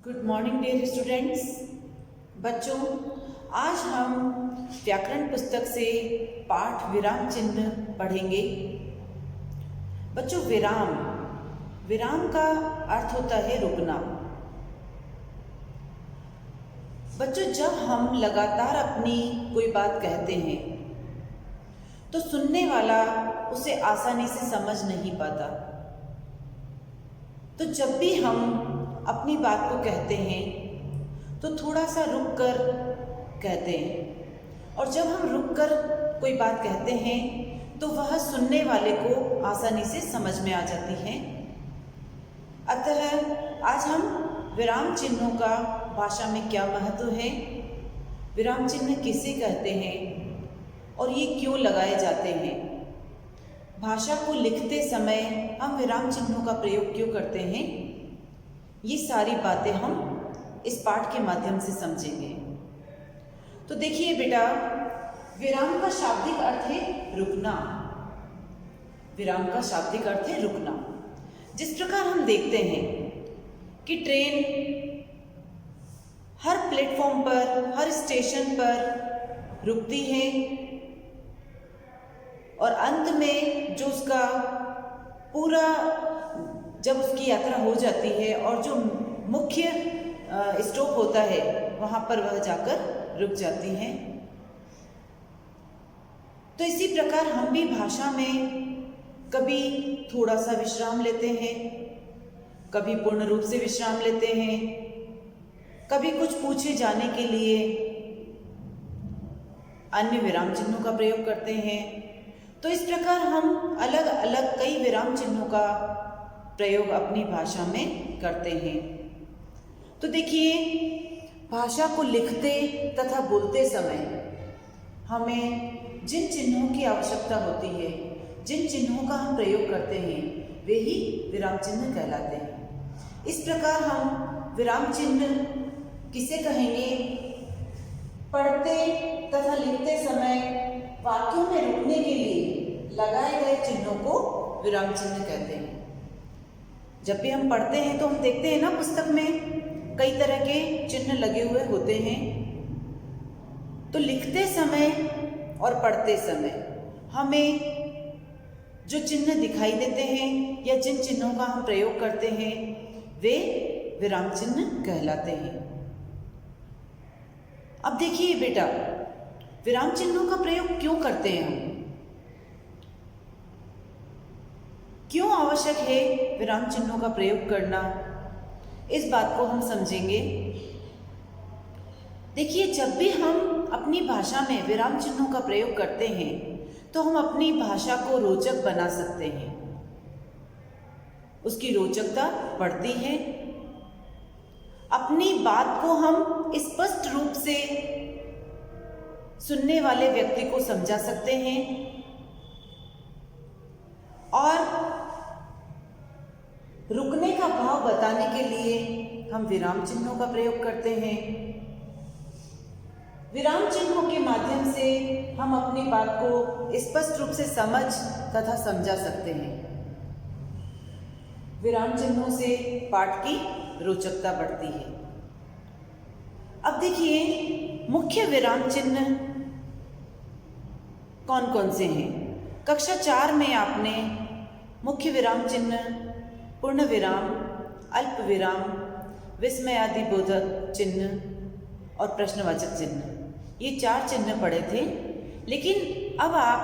Good morning dear students. बच्चों, आज हम व्याकरण पुस्तक से पाठ विराम चिन्ह पढ़ेंगे। बच्चों, विराम विराम का अर्थ होता है रुकना। बच्चों, जब हम लगातार अपनी कोई बात कहते हैं तो सुनने वाला उसे आसानी से समझ नहीं पाता। तो जब भी हम अपनी बात को कहते हैं तो थोड़ा सा रुक कर कहते हैं, और जब हम रुक कर कोई बात कहते हैं तो वह सुनने वाले को आसानी से समझ में आ जाती है। अतः आज हम विराम चिन्हों का भाषा में क्या महत्व है, विराम चिन्ह किसे कहते हैं और ये क्यों लगाए जाते हैं, भाषा को लिखते समय हम विराम चिन्हों का प्रयोग क्यों करते हैं, ये सारी बातें हम इस पाठ के माध्यम से समझेंगे। तो देखिए बेटा, विराम का शाब्दिक अर्थ है रुकना। विराम का शाब्दिक अर्थ है रुकना। जिस प्रकार हम देखते हैं कि ट्रेन हर प्लेटफॉर्म पर, हर स्टेशन पर रुकती है और अंत में जो उसका पूरा जब उसकी यात्रा हो जाती है और जो मुख्य स्टॉप होता है वहाँ पर वह जाकर रुक जाती हैं। तो इसी प्रकार हम भी भाषा में कभी थोड़ा सा विश्राम लेते हैं, कभी पूर्ण रूप से विश्राम लेते हैं, कभी कुछ पूछे जाने के लिए अन्य विराम चिन्हों का प्रयोग करते हैं। तो इस प्रकार हम अलग अलग कई विराम चिन्हों का प्रयोग अपनी भाषा में करते हैं। तो देखिए, भाषा को लिखते तथा बोलते समय हमें जिन चिन्हों की आवश्यकता होती है, जिन चिन्हों का हम प्रयोग करते हैं, वे ही विराम चिन्ह कहलाते हैं। इस प्रकार हम विराम चिन्ह किसे कहेंगे? पढ़ते तथा लिखते समय वाक्यों में रुकने के लिए लगाए गए चिन्हों को विराम चिन्ह कहते हैं। जब भी हम पढ़ते हैं तो हम देखते हैं ना, पुस्तक में कई तरह के चिन्ह लगे हुए होते हैं। तो लिखते समय और पढ़ते समय हमें जो चिन्ह दिखाई देते हैं या जिन चिन्हों का हम प्रयोग करते हैं वे विराम चिन्ह कहलाते हैं। अब देखिए बेटा, विराम चिन्हों का प्रयोग क्यों करते हैं हम? क्यों आवश्यक है विराम चिन्हों का प्रयोग करना, इस बात को हम समझेंगे। देखिए, जब भी हम अपनी भाषा में विराम चिन्हों का प्रयोग करते हैं तो हम अपनी भाषा को रोचक बना सकते हैं, उसकी रोचकता बढ़ती है। अपनी बात को हम स्पष्ट रूप से सुनने वाले व्यक्ति को समझा सकते हैं और रुकने का भाव बताने के लिए हम विराम चिन्हों का प्रयोग करते हैं। विराम चिन्हों के माध्यम से हम अपनी बात को स्पष्ट रूप से समझ तथा समझा सकते हैं। विराम चिन्हों से पाठ की रोचकता बढ़ती है। अब देखिए, मुख्य विराम चिन्ह कौन कौन से हैं? कक्षा 4 में आपने मुख्य विराम चिन्ह, पूर्ण विराम, अल्प विराम, विस्मयादिबोधक चिन्ह और प्रश्नवाचक चिन्ह, ये 4 चिन्ह पढ़े थे। लेकिन अब आप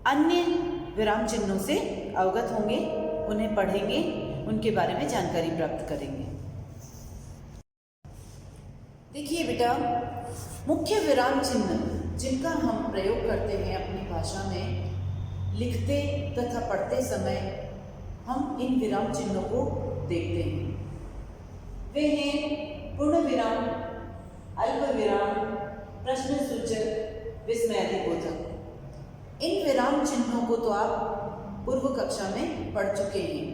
अन्य विराम चिन्हों से अवगत होंगे, उन्हें पढ़ेंगे, उनके बारे में जानकारी प्राप्त करेंगे। देखिए बेटा, मुख्य विराम चिन्ह जिनका हम प्रयोग करते हैं अपनी भाषा में लिखते तथा पढ़ते समय, हम इन विराम चिन्हों को देखते हैं। वे हैं पूर्ण विराम, अल्प विराम, प्रश्न सूचक, विस्मयादिबोधक। इन विराम चिन्हों को तो आप पूर्व कक्षा में पढ़ चुके हैं।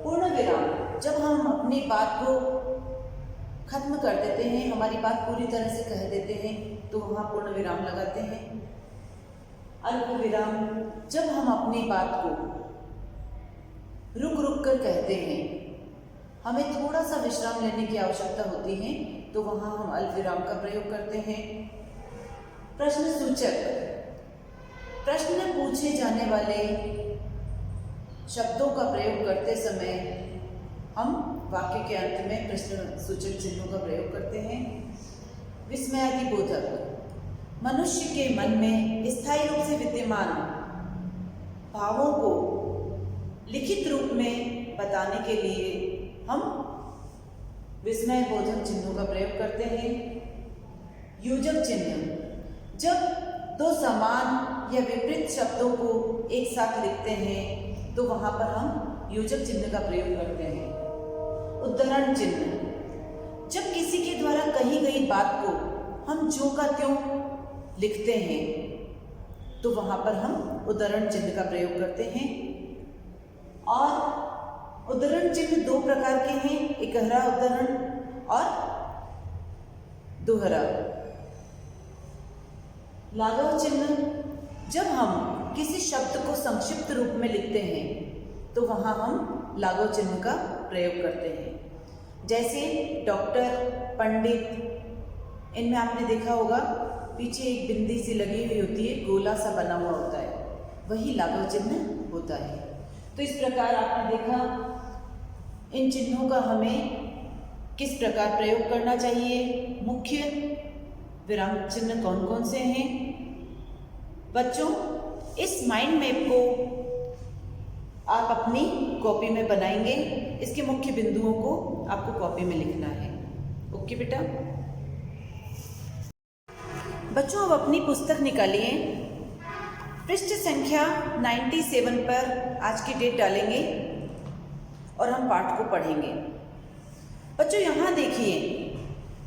पूर्ण विराम, जब हम अपनी बात को खत्म कर देते हैं, हमारी बात पूरी तरह से कह देते हैं, तो वहाँ पूर्ण विराम लगाते हैं। अल्प विराम, जब हम अपनी बात को रुक रुक कर कहते हैं, हमें थोड़ा सा विश्राम लेने की आवश्यकता होती है तो वहाँ हम अल्पविराम का प्रयोग करते हैं। प्रश्न सूचक, प्रश्न पूछे जाने वाले शब्दों का प्रयोग करते समय हम वाक्य के अंत में प्रश्न सूचक चिन्हों का प्रयोग करते हैं। विस्मयादिबोधक, मनुष्य के मन में स्थायी रूप से विद्यमान भावों को लिखित रूप में बताने के लिए हम विस्मयबोधक चिन्हों का प्रयोग करते हैं। योजक चिन्ह, जब दो समान या विपरीत शब्दों को एक साथ लिखते हैं तो वहां पर हम योजक चिन्ह का प्रयोग करते हैं। उद्धरण चिन्ह, जब किसी के द्वारा कही गई बात को हम ज्यों का त्यों लिखते हैं तो वहां पर हम उद्धरण चिन्ह का प्रयोग करते हैं। और उद्धरण चिन्ह दो प्रकार के हैं, एकहरा उद्धरण और दोहरा। लाघव चिन्ह, जब हम किसी शब्द को संक्षिप्त रूप में लिखते हैं तो वहां हम लाघव चिन्ह का प्रयोग करते हैं। जैसे डॉक्टर, पंडित, इनमें आपने देखा होगा पीछे एक बिंदी सी लगी हुई होती है, गोला सा बना हुआ होता है, वही लाघव चिन्ह होता है। तो इस प्रकार आपने देखा इन चिन्हों का हमें किस प्रकार प्रयोग करना चाहिए। मुख्य विराम चिन्ह कौन कौन से हैं। बच्चों, इस माइंड मैप को आप अपनी कॉपी में बनाएंगे। इसके मुख्य बिंदुओं को आपको कॉपी में लिखना है। ओके बेटा। बच्चों, अब अपनी पुस्तक निकालिए। पृष्ठ संख्या 97 पर आज की डेट डालेंगे और हम पाठ को पढ़ेंगे। बच्चों, यहाँ देखिए,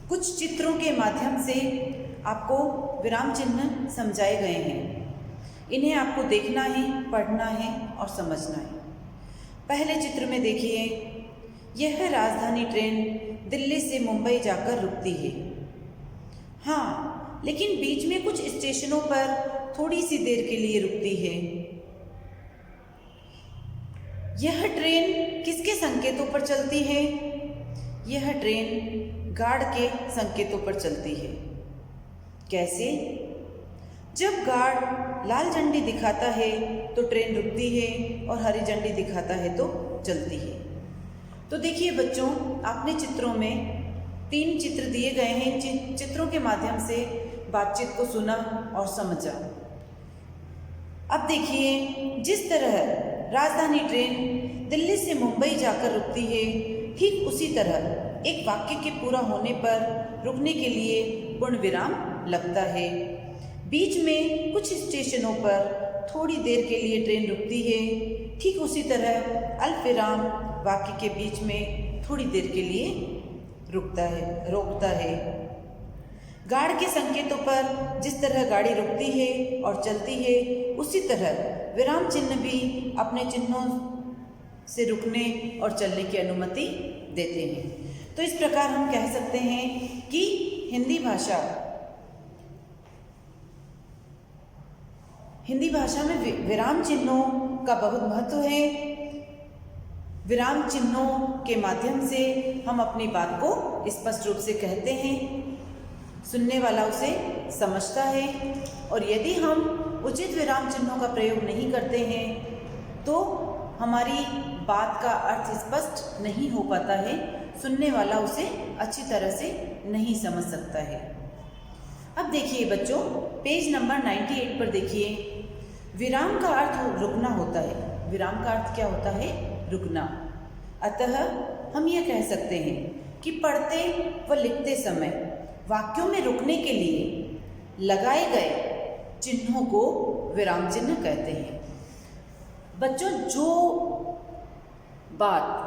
कुछ चित्रों के माध्यम से आपको विराम चिन्ह समझाए गए हैं। इन्हें आपको देखना है, पढ़ना है और समझना है। पहले चित्र में देखिए, यह राजधानी ट्रेन दिल्ली से मुंबई जाकर रुकती है। हाँ, लेकिन बीच में कुछ स्टेशनों पर थोड़ी सी देर के लिए रुकती है। यह ट्रेन किसके संकेतों पर चलती है? यह ट्रेन गार्ड के संकेतों पर चलती है। कैसे? जब गार्ड लाल झंडी दिखाता है तो ट्रेन रुकती है और हरी झंडी दिखाता है तो चलती है। तो देखिए बच्चों, आपने चित्रों में 3 चित्र दिए गए हैं। चित्रों के माध्यम से बातचीत को सुना और समझा। अब देखिए, जिस तरह राजधानी ट्रेन दिल्ली से मुंबई जाकर रुकती है, ठीक उसी तरह एक वाक्य के पूरा होने पर रुकने के लिए पूर्ण विराम लगता है। बीच में कुछ स्टेशनों पर थोड़ी देर के लिए ट्रेन रुकती है। ठीक उसी तरह अल्पविराम वाक्य के बीच में थोड़ी देर के लिए रोकता है। गार्ड के संकेतों पर जिस तरह गाड़ी रुकती है और चलती है, उसी तरह विराम चिन्ह भी अपने चिन्हों से रुकने और चलने की अनुमति देते हैं। तो इस प्रकार हम कह सकते हैं कि हिंदी भाषा में विराम चिन्हों का बहुत महत्व है। विराम चिन्हों के माध्यम से हम अपनी बात को स्पष्ट रूप से कहते हैं, सुनने वाला उसे समझता है। और यदि हम उचित विराम चिन्हों का प्रयोग नहीं करते हैं तो हमारी बात का अर्थ स्पष्ट नहीं हो पाता है, सुनने वाला उसे अच्छी तरह से नहीं समझ सकता है। अब देखिए बच्चों, पेज नंबर 98 पर देखिए, विराम का अर्थ रुकना होता है। विराम का अर्थ क्या होता है? रुकना। अतः हम यह कह सकते हैं कि पढ़ते व लिखते समय वाक्यों में रुकने के लिए लगाए गए चिन्हों को विराम चिन्ह कहते हैं। बच्चों, जो बात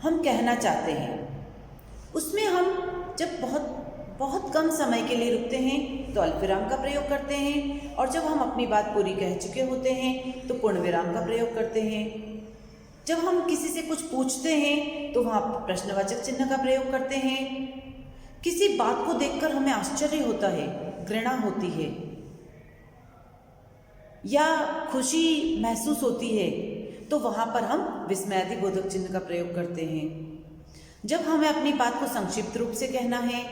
हम कहना चाहते हैं उसमें हम जब बहुत कम समय के लिए रुकते हैं तो अल्पविराम का प्रयोग करते हैं, और जब हम अपनी बात पूरी कह चुके होते हैं तो पूर्ण विराम का प्रयोग करते हैं। जब हम किसी से कुछ पूछते हैं तो वहाँ प्रश्नवाचक चिन्ह का प्रयोग करते हैं। किसी बात को देखकर हमें आश्चर्य होता है, घृणा होती है या खुशी महसूस होती है, तो वहाँ पर हम विस्मयादिबोधक चिन्ह का प्रयोग करते हैं। जब हमें अपनी बात को संक्षिप्त रूप से कहना है,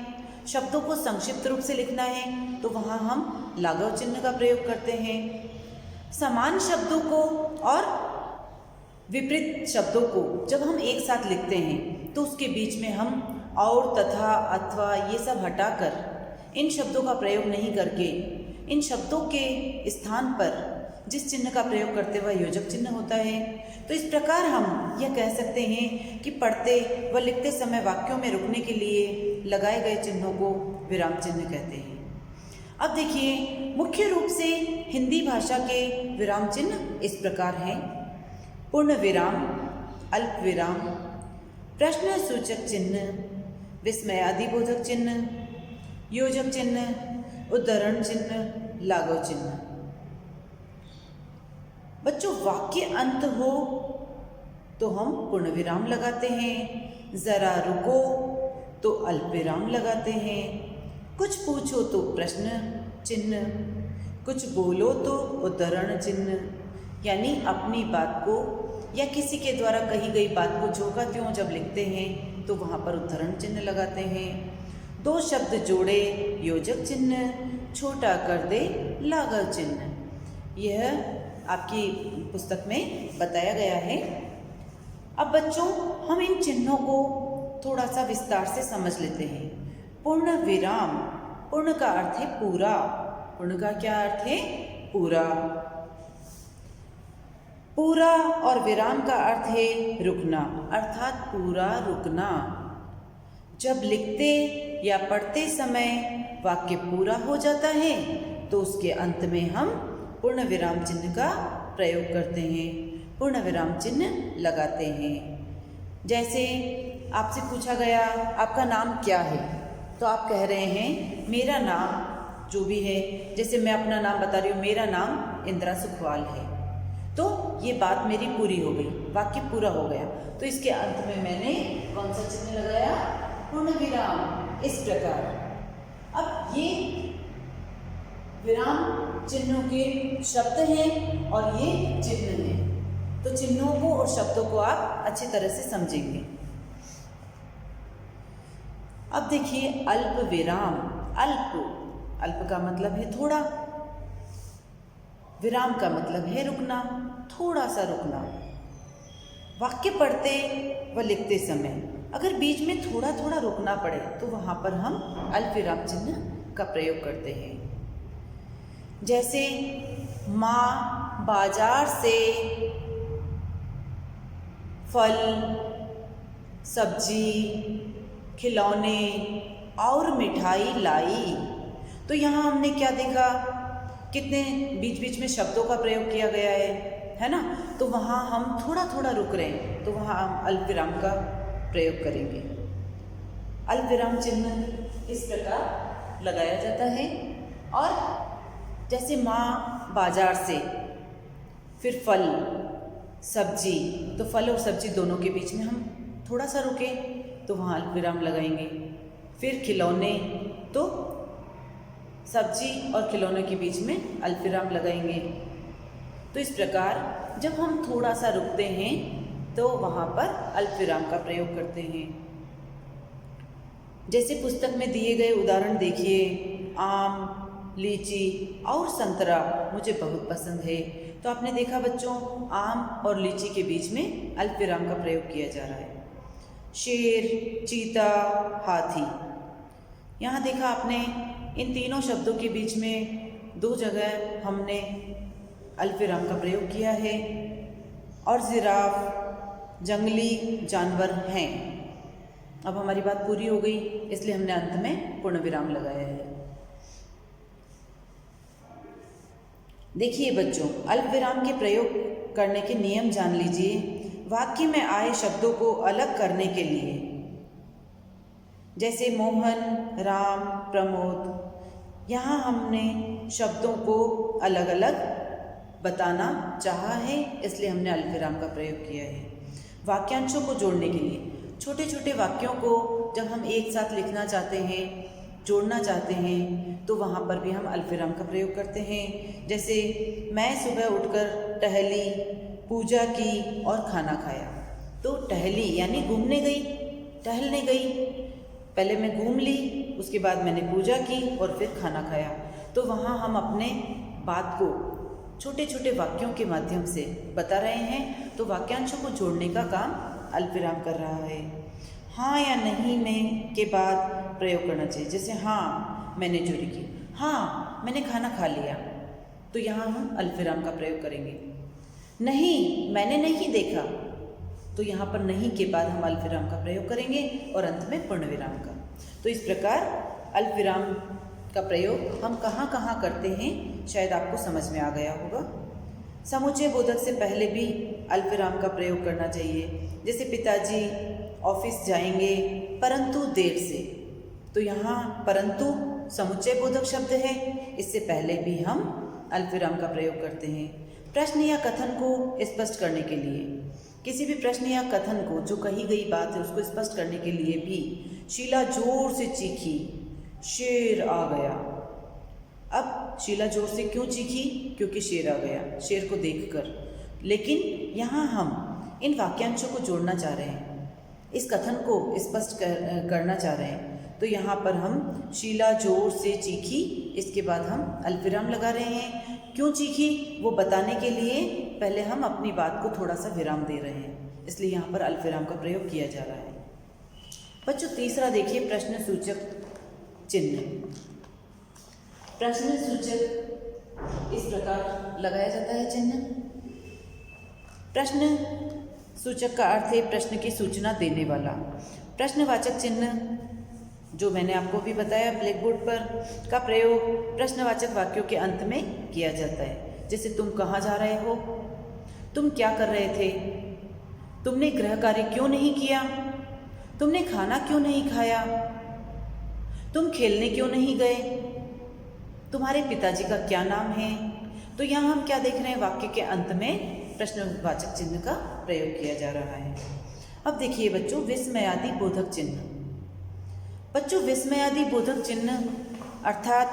शब्दों को संक्षिप्त रूप से लिखना है, तो वहाँ हम लाघव चिन्ह का प्रयोग करते हैं। समान शब्दों को और विपरीत शब्दों को जब हम एक साथ लिखते हैं तो उसके बीच में हम और, तथा, अथवा ये सब हटाकर इन शब्दों का प्रयोग नहीं करके इन शब्दों के स्थान पर जिस चिन्ह का प्रयोग करते हुए योजक चिन्ह होता है, तो इस प्रकार हम यह कह सकते हैं कि पढ़ते व लिखते समय वाक्यों में रुकने के लिए लगाए गए चिन्हों को विराम चिन्ह कहते हैं। अब देखिए, मुख्य रूप से हिंदी भाषा के विराम चिन्ह इस प्रकार हैं: पूर्ण विराम, अल्प विराम, प्रश्न सूचक चिन्ह, विस्मयादिबोधक चिन्ह, योजक चिन्ह, उद्धरण चिन्ह, लाघव चिन्ह। बच्चों, वाक्य अंत हो तो हम पूर्ण विराम लगाते हैं, जरा रुको तो अल्प विराम लगाते हैं, कुछ पूछो तो प्रश्न चिन्ह, कुछ बोलो तो उद्धरण चिन्ह, यानी अपनी बात को या किसी के द्वारा कही गई बात को जो का त्यों जब लिखते हैं तो वहाँ पर उद्धरण चिन्ह लगाते हैं। दो शब्द जोड़े योजक चिन्ह, छोटा कर दे लाघव चिन्ह। यह आपकी पुस्तक में बताया गया है। अब बच्चों, हम इन चिन्हों को थोड़ा सा विस्तार से समझ लेते हैं। पूर्ण विराम, पूर्ण का अर्थ है पूरा। पूर्ण का क्या अर्थ है? पूरा। पूरा और विराम का अर्थ है रुकना, अर्थात पूरा रुकना। जब लिखते या पढ़ते समय वाक्य पूरा हो जाता है तो उसके अंत में हम पूर्ण विराम चिन्ह का प्रयोग करते हैं, पूर्ण विराम चिन्ह लगाते हैं। जैसे आपसे पूछा गया आपका नाम क्या है, तो आप कह रहे हैं मेरा नाम जो भी है, जैसे मैं अपना नाम बता रही हूँ, मेरा नाम इंदिरा सुखवाल है, तो ये बात मेरी पूरी हो गई, वाक्य पूरा हो गया। तो इसके अंत में मैंने कौन सा चिन्ह लगाया? पूर्ण विराम। इस प्रकार अब ये विराम चिन्हों के शब्द हैं और ये चिन्ह हैं, तो चिन्हों को और शब्दों को आप अच्छी तरह से समझेंगे। अब देखिए, अल्प विराम। अल्प का मतलब है थोड़ा, विराम का मतलब है रुकना, थोड़ा सा रुकना। वाक्य पढ़ते व लिखते समय अगर बीच में थोड़ा थोड़ा रुकना पड़े तो वहाँ पर हम अल्प विराम चिन्ह का प्रयोग करते हैं। जैसे माँ बाजार से फल, सब्जी, खिलौने और मिठाई लाई। तो यहाँ हमने क्या देखा, कितने बीच बीच में शब्दों का प्रयोग किया गया है ना? तो वहाँ हम थोड़ा थोड़ा रुक रहे हैं, तो वहाँ हम अल्प विराम का प्रयोग करेंगे। अल्प विराम चिन्ह इस प्रकार लगाया जाता है। और जैसे माँ बाजार से, फिर फल, सब्जी, तो फल और सब्जी दोनों के बीच में हम थोड़ा सा रुके तो वहाँ अल्प विराम लगाएंगे। फिर खिलौने, तो सब्जी और खिलौने के बीच में अल्प विराम लगाएंगे। तो इस प्रकार जब हम थोड़ा सा रुकते हैं तो वहाँ पर अल्प विराम का प्रयोग करते हैं। जैसे पुस्तक में दिए गए उदाहरण देखिए, आम, लीची और संतरा मुझे बहुत पसंद है। तो आपने देखा बच्चों, आम और लीची के बीच में अल्प विराम का प्रयोग किया जा रहा है। शेर, चीता, हाथी, यहाँ देखा आपने इन तीनों शब्दों के बीच में दो जगह हमने अल्प विराम का प्रयोग किया है। और जिराफ जंगली जानवर हैं। अब हमारी बात पूरी हो गई, इसलिए हमने अंत में पूर्ण विराम लगाया है। देखिए बच्चों, अल्प विराम के प्रयोग करने के नियम जान लीजिए। वाक्य में आए शब्दों को अलग करने के लिए, जैसे मोहन, राम, प्रमोद, यहाँ हमने शब्दों को अलग अलग बताना चाहा है, इसलिए हमने अल्प विराम का प्रयोग किया है। वाक्यांशों को जोड़ने के लिए, छोटे छोटे वाक्यों को जब हम एक साथ लिखना चाहते हैं, जोड़ना चाहते हैं, तो वहाँ पर भी हम अल्प विराम का प्रयोग करते हैं। जैसे मैं सुबह उठकर टहली, पूजा की और खाना खाया। तो टहली यानी घूमने गई, टहलने गई। पहले मैं घूम ली, उसके बाद मैंने पूजा की और फिर खाना खाया। तो वहाँ हम अपने बात को छोटे छोटे वाक्यों के माध्यम से बता रहे हैं। तो वाक्यांशों को जोड़ने का काम अल्पविराम कर रहा है। हाँ या नहीं में के बाद प्रयोग करना चाहिए। जैसे हाँ मैंने चोरी की, हाँ मैंने खाना खा लिया, तो यहाँ हम अल्पविराम का प्रयोग करेंगे। नहीं मैंने नहीं देखा, तो यहाँ पर नहीं के बाद हम अल्पविराम का प्रयोग करेंगे और अंत में पूर्ण विराम का। तो इस प्रकार अल्पविराम का प्रयोग हम कहाँ कहाँ करते हैं शायद आपको समझ में आ गया होगा। समुच्चय बोधक से पहले भी अल्पविराम का प्रयोग करना चाहिए। जैसे पिताजी ऑफिस जाएंगे परंतु देर से, तो यहाँ परंतु समुच्चय बोधक शब्द है, इससे पहले भी हम अल्पविराम का प्रयोग करते हैं। प्रश्न या कथन को स्पष्ट करने के लिए, किसी भी प्रश्न या कथन को जो कही गई बात है उसको स्पष्ट करने के लिए भी शीला जोर से चीखी, शेर आ गया। अब शीला जोर से क्यों चीखी? क्योंकि शेर आ गया, शेर को देखकर। लेकिन यहाँ हम इन वाक्यांशों को जोड़ना चाह रहे हैं, इस कथन को स्पष्ट करना चाह रहे हैं। तो यहाँ पर हम शीला जोर से चीखी, इसके बाद हम अल्पविराम लगा रहे हैं। क्यों चीखी वो बताने के लिए पहले हम अपनी बात को थोड़ा सा विराम दे रहे हैं, इसलिए यहाँ पर अल्पविराम का प्रयोग किया जा रहा है। बच्चों तीसरा देखिए, प्रश्न सूचक चिन्ह। प्रश्न सूचक इस प्रकार लगाया जाता है चिन्ह। प्रश्न सूचक का अर्थ है प्रश्न की सूचना देने वाला। प्रश्नवाचक चिन्ह जो मैंने आपको भी बताया ब्लैक बोर्ड पर का प्रयोग प्रश्नवाचक वाक्यों के अंत में किया जाता है। जैसे तुम कहाँ जा रहे हो, तुम क्या कर रहे थे, तुमने गृह कार्य क्यों नहीं किया, तुमने खाना क्यों नहीं खाया, तुम खेलने क्यों नहीं गए, तुम्हारे पिताजी का क्या नाम है। तो यहाँ हम क्या देख रहे हैं, वाक्य के अंत में प्रश्नवाचक चिन्ह का प्रयोग किया जा रहा है। अब देखिए बच्चों, विस्मयादि बोधक चिन्ह। बच्चों विस्मयादि बोधक चिन्ह अर्थात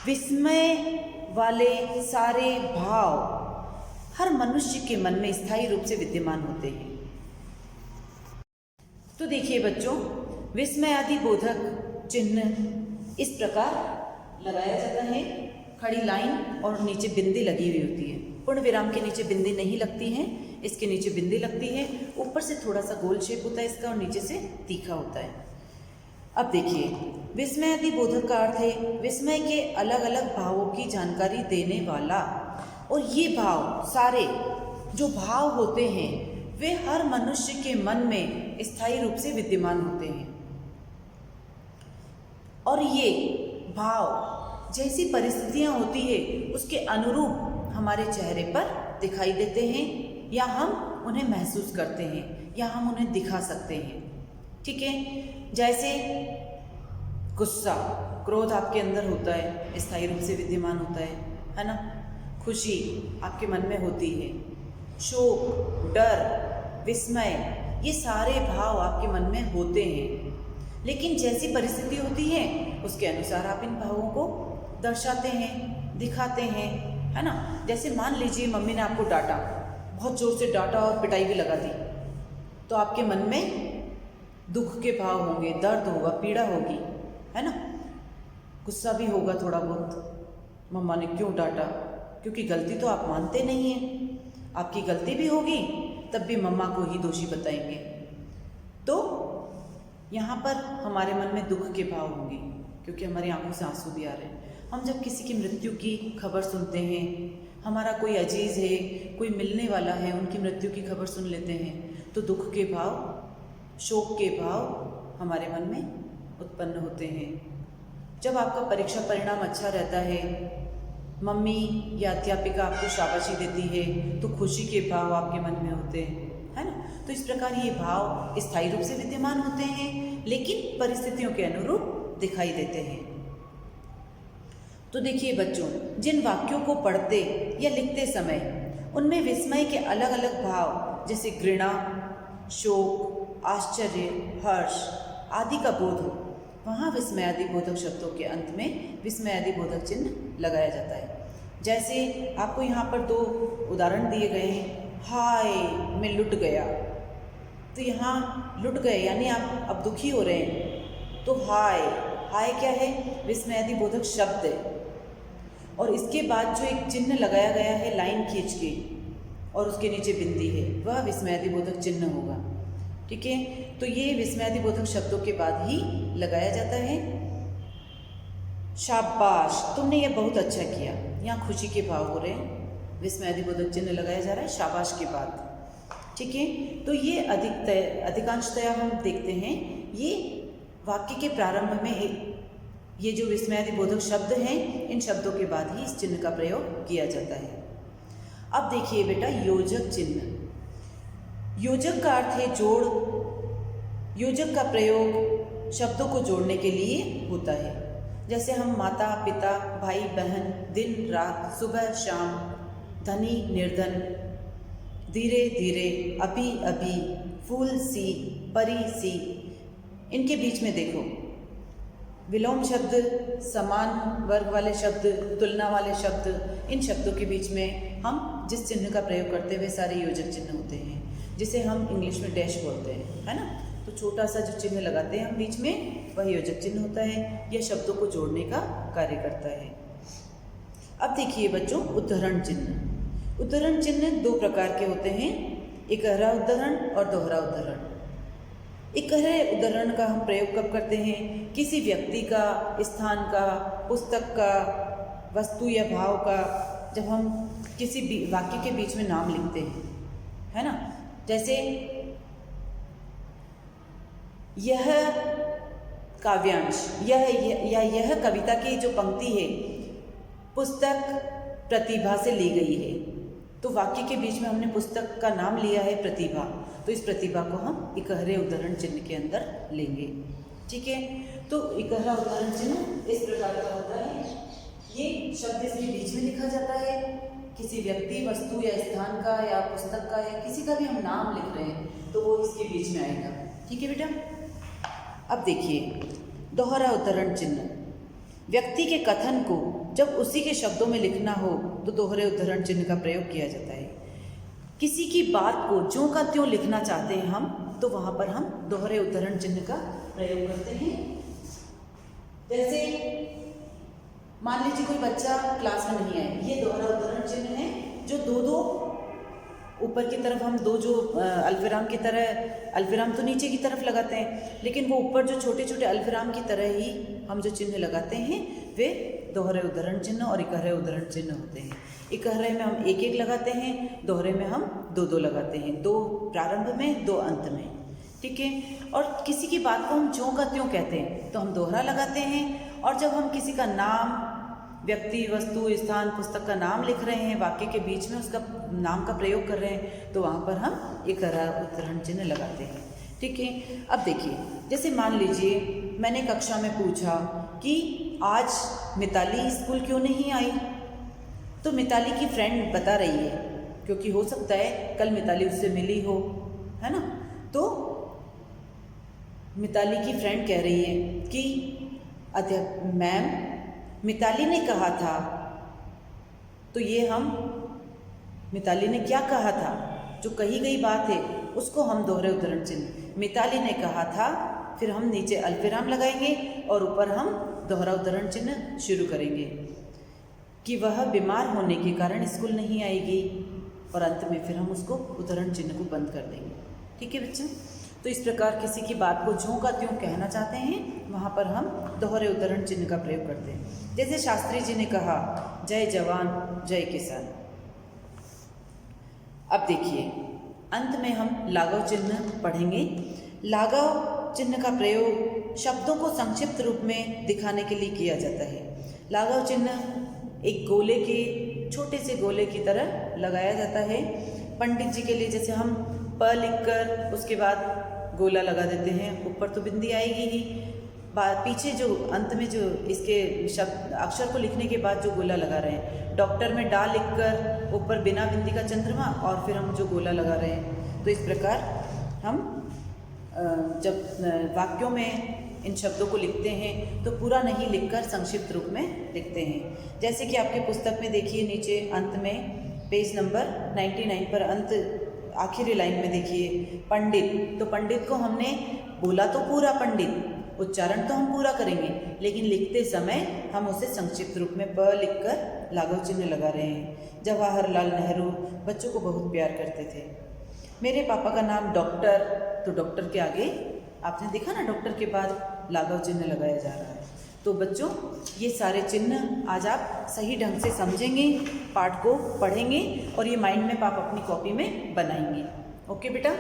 विस्मय वाले सारे भाव हर मनुष्य के मन में स्थायी रूप से विद्यमान होते हैं। तो देखिए बच्चों, विस्मयादि बोधक चिन्ह इस प्रकार लगाया जाता है। खड़ी लाइन और नीचे बिंदी लगी हुई होती है। पूर्ण विराम के नीचे बिंदी नहीं लगती है, इसके नीचे बिंदी लगती है। ऊपर से थोड़ा सा गोल शेप होता है इसका और नीचे से तीखा होता है। अब देखिए, विस्मयादि बोधक का अर्थ है विस्मय के अलग अलग भावों की जानकारी देने वाला। और ये भाव सारे जो भाव होते हैं वे हर मनुष्य के मन में स्थायी रूप से विद्यमान होते हैं। और ये भाव जैसी परिस्थितियां होती है उसके अनुरूप हमारे चेहरे पर दिखाई देते हैं, या हम उन्हें महसूस करते हैं, या हम उन्हें दिखा सकते हैं। ठीक है, जैसे गुस्सा, क्रोध आपके अंदर होता है, स्थायी रूप से विद्यमान होता है ना। खुशी आपके मन में होती है, शोक, डर, विस्मय, ये सारे भाव आपके मन में होते हैं। लेकिन जैसी परिस्थिति होती है उसके अनुसार आप इन भावों को दर्शाते हैं, दिखाते हैं, है ना। जैसे मान लीजिए मम्मी ने आपको डांटा, बहुत जोर से डांटा और पिटाई भी लगा दी, तो आपके मन में दुख के भाव होंगे, दर्द होगा, पीड़ा होगी, है ना। गुस्सा भी होगा थोड़ा बहुत, मम्मा ने क्यों डांटा, क्योंकि गलती तो आप मानते नहीं हैं। आपकी गलती भी होगी तब भी मम्मा को ही दोषी बताएंगे। तो यहाँ पर हमारे मन में दुख के भाव होंगे क्योंकि हमारी आंखों से आंसू भी आ रहे हैं। हम जब किसी की मृत्यु की खबर सुनते हैं, हमारा कोई अजीज है, कोई मिलने वाला है, उनकी मृत्यु की खबर सुन लेते हैं, तो दुख के भाव, शोक के भाव हमारे मन में उत्पन्न होते हैं। जब आपका परीक्षा परिणाम अच्छा रहता है, मम्मी या अध्यापिका आपको शाबाशी देती है, तो खुशी के भाव आपके मन में होते हैं, है ना। तो इस प्रकार ये भाव स्थायी रूप से विद्यमान होते हैं, लेकिन परिस्थितियों के अनुरूप दिखाई देते हैं। तो देखिए बच्चों, जिन वाक्यों को पढ़ते या लिखते समय उनमें विस्मय के अलग अलग भाव जैसे घृणा, शोक, आश्चर्य, हर्ष आदि का बोध हो, वहाँ विस्मयादि बोधक शब्दों के अंत में विस्मयादि बोधक चिन्ह लगाया जाता है। जैसे आपको यहाँ पर दो उदाहरण दिए गए हैं। हाय मैं लुट गया, तो यहाँ लुट गए यानी आप अब दुखी हो रहे हैं, तो हाय, हाय क्या है? विस्मयादि बोधक शब्द है। और इसके बाद जो एक चिन्ह लगाया गया है लाइन खींच के और उसके नीचे बिंदी है, वह विस्मयादि बोधक चिन्ह होगा। ठीक है, तो ये विस्मयादि बोधक शब्दों के बाद ही लगाया जाता है। शाबाश, तुमने ये बहुत अच्छा किया। यहाँ खुशी के भाव हो रहे हैं, विस्मयादि बोधक चिन्ह लगाया जा रहा है शाबाश के बाद। ठीक है, तो ये अधिकांशतया हम देखते हैं ये वाक्य के प्रारंभ में ये जो विस्मयादि बोधक शब्द हैं, इन शब्दों के बाद ही इस चिन्ह का प्रयोग किया जाता है। अब देखिए बेटा, योजक चिन्ह। योजक का अर्थ है जोड़। योजक का प्रयोग शब्दों को जोड़ने के लिए होता है। जैसे हम माता पिता, भाई बहन, दिन रात, सुबह शाम, धनी निर्धन, धीरे धीरे, अभी अभी, फूल सी, परी सी, इनके बीच में देखो विलोम शब्द, समान वर्ग वाले शब्द, तुलना वाले शब्द, इन शब्दों के बीच में हम जिस चिन्ह का प्रयोग करते हैं वे सारे योजक चिन्ह होते हैं, जिसे हम इंग्लिश में डैश बोलते हैं, है ना। तो छोटा सा जो चिन्ह लगाते हैं हम बीच में, वह योजक चिन्ह होता है। यह शब्दों को जोड़ने का कार्य करता है। अब देखिए बच्चों, उद्धरण चिन्ह। उद्धरण चिन्ह दो प्रकार के होते हैं, इकहरा उद्धरण और दोहरा उद्धरण। इकहरे उद्धरण का हम प्रयोग कब करते हैं? किसी व्यक्ति का, स्थान का, पुस्तक का, वस्तु या भाव का, जब हम किसी वाक्य के बीच में नाम लिखते हैं, है ना। जैसे यह काव्यांश, यह कविता की जो पंक्ति है पुस्तक प्रतिभा से ली गई है, तो वाक्य के बीच में हमने पुस्तक का नाम लिया है प्रतिभा, तो इस प्रतिभा को हम इकहरे उद्धरण चिन्ह के अंदर लेंगे। ठीक है, तो इकहरा उद्धरण चिन्ह इस प्रकार का होता है। ये शब्द इसके बीच में लिखा जाता है, किसी व्यक्ति, वस्तु या स्थान का या पुस्तक का या किसी का भी हम नाम लिख रहे हैं तो वो इसके बीच में आएगा। ठीक है बेटा। अब देखिए दोहरा उद्धरण चिन्ह। व्यक्ति के कथन को जब उसी के शब्दों में लिखना हो तो दोहरे उद्धरण चिन्ह का प्रयोग किया जाता है। किसी की बात को ज्यों का त्यों लिखना चाहते हैं हम, तो वहाँ पर हम दोहरे उद्धरण चिन्ह का प्रयोग करते हैं। जैसे मान लीजिए कोई बच्चा क्लास में नहीं आए, ये दोहरा उद्धरण चिन्ह है, जो दो ऊपर की तरफ हम दो जो अल्पविराम की तरह, अल्पविराम तो नीचे की तरफ लगाते हैं, लेकिन वो ऊपर जो छोटे छोटे अल्पविराम की तरह ही हम जो चिन्ह लगाते हैं वे दोहरे उद्धरण चिन्ह और इकहरे उद्धरण चिन्ह होते हैं। इकहरे में हम एक एक लगाते हैं, दोहरे में हम दो दो लगाते हैं, दो प्रारंभ में, दो अंत में। ठीक है, और किसी की बात को हम ज्यों का त्यों कहते हैं तो हम दोहरा लगाते हैं, और जब हम किसी का नाम, व्यक्ति, वस्तु, स्थान, पुस्तक का नाम लिख रहे हैं, वाक्य के बीच में उसका नाम का प्रयोग कर रहे हैं, तो वहाँ पर हम इकहरा उद्धरण चिन्ह लगाते हैं। ठीक है, अब देखिए जैसे मान लीजिए मैंने कक्षा में पूछा कि आज मिताली स्कूल क्यों नहीं आई, तो मिताली की फ्रेंड बता रही है, क्योंकि हो सकता है कल मिताली उससे मिली हो, है ना। तो मिताली की फ्रेंड कह रही है कि अध्यक्ष मैम, मिताली ने कहा था, तो ये हम मिताली ने क्या कहा था, जो कही गई बात है उसको हम दोहरे उद्धरण चिन्ह, मिताली ने कहा था, फिर हम नीचे अल्पविराम लगाएंगे और ऊपर हम दोहरा उद्धरण चिन्ह शुरू करेंगे कि वह बीमार होने के कारण स्कूल नहीं आएगी, और अंत में फिर हम उसको उद्धरण चिन्ह को बंद कर देंगे। ठीक है बच्चों, तो इस प्रकार किसी की बात को ज्यों का त्यों कहना चाहते हैं, वहाँ पर हम दोहरे उद्धरण चिन्ह का प्रयोग करते हैं। जैसे शास्त्री जी ने कहा, जय जवान जय किसान। अब देखिए अंत में हम लाघव चिन्ह पढ़ेंगे। लाघव चिन्ह का प्रयोग शब्दों को संक्षिप्त रूप में दिखाने के लिए किया जाता है। लाघव चिन्ह एक गोले के, छोटे से गोले की तरह लगाया जाता है। पंडित जी के लिए जैसे हम प लिखकर उसके बाद गोला लगा देते हैं, ऊपर तो बिंदी आएगी ही, पीछे जो अंत में जो इसके शब्द अक्षर को लिखने के बाद जो गोला लगा रहे हैं, डॉक्टर में डा लिखकर ऊपर बिना बिंदी का चंद्रमा, और फिर हम जो गोला लगा रहे हैं। तो इस प्रकार हम जब वाक्यों में इन शब्दों को लिखते हैं तो पूरा नहीं लिखकर संक्षिप्त रूप में लिखते हैं। जैसे कि आपके पुस्तक में देखिए नीचे अंत में पेज नंबर 99 पर अंत आखिरी लाइन में देखिए पंडित, तो पंडित को हमने बोला तो पूरा पंडित, उच्चारण तो हम पूरा करेंगे, लेकिन लिखते समय हम उसे संक्षिप्त रूप में प लिखकर लाघव चिन्ह लगा रहे हैं। जवाहरलाल नेहरू बच्चों को बहुत प्यार करते थे। मेरे पापा का नाम डॉक्टर, तो डॉक्टर के आगे आपने देखा ना, डॉक्टर के बाद लाघव चिन्ह लगाया जा रहा है। तो बच्चों ये सारे चिन्ह आज आप सही ढंग से समझेंगे, पाठ को पढ़ेंगे और ये माइंड में आप अपनी कॉपी में बनाएंगे। ओके बेटा।